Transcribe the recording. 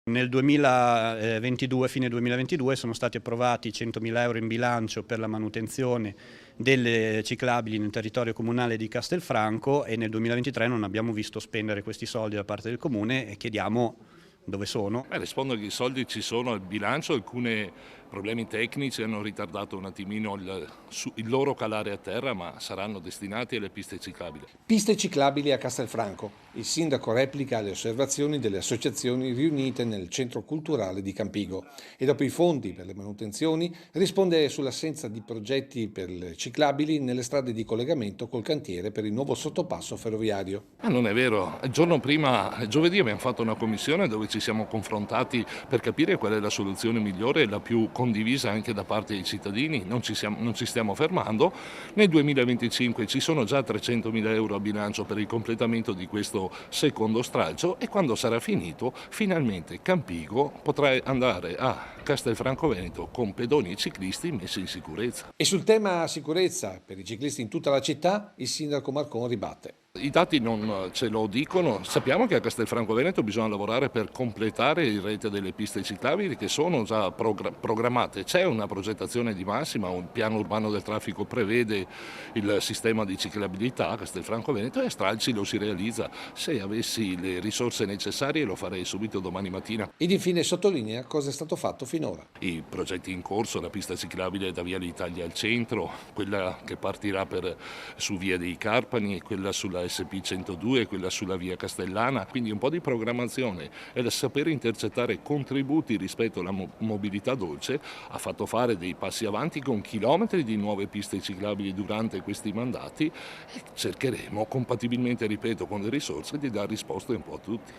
Nel 2022, fine 2022, sono stati approvati 100.000 euro in bilancio per la manutenzione delle ciclabili nel territorio comunale di Castelfranco e nel 2023 non abbiamo visto spendere questi soldi da parte del comune e chiediamo dove sono. Rispondo che i soldi ci sono al bilancio, alcuni problemi tecnici hanno ritardato un attimino il loro calare a terra, ma saranno destinati alle piste ciclabili. Piste ciclabili a Castelfranco. Il sindaco replica le osservazioni delle associazioni riunite nel centro culturale di Campigo e dopo i fondi per le manutenzioni risponde sull'assenza di progetti per le ciclabili nelle strade di collegamento col cantiere per il nuovo sottopasso ferroviario. Non è vero, il giorno prima, giovedì, abbiamo fatto una commissione dove ci siamo confrontati per capire qual è la soluzione migliore e la più condivisa anche da parte dei cittadini. Non ci stiamo fermando. Nel 2025 ci sono già 300.000 euro a bilancio per il completamento di questo secondo stralcio e quando sarà finito finalmente Campigo potrà andare a Castelfranco Veneto con pedoni e ciclisti messi in sicurezza. E sul tema sicurezza per i ciclisti in tutta la città il sindaco Marcon ribatte. I dati non ce lo dicono, sappiamo che a Castelfranco Veneto bisogna lavorare per completare il rete delle piste ciclabili che sono già programmate, c'è una progettazione di massima, un piano urbano del traffico prevede il sistema di ciclabilità a Castelfranco Veneto e a Stralci lo si realizza. Se avessi le risorse necessarie lo farei subito domani mattina. Ed infine sottolinea cosa è stato fatto finora. I progetti in corso, la pista ciclabile da Via l'Italia al centro, quella che partirà su Via dei Carpani e quella sulla SP 102, quella sulla via Castellana, quindi un po' di programmazione e il sapere intercettare contributi rispetto alla mobilità dolce ha fatto fare dei passi avanti con chilometri di nuove piste ciclabili durante questi mandati e cercheremo compatibilmente, ripeto, con le risorse di dare risposte un po' a tutti.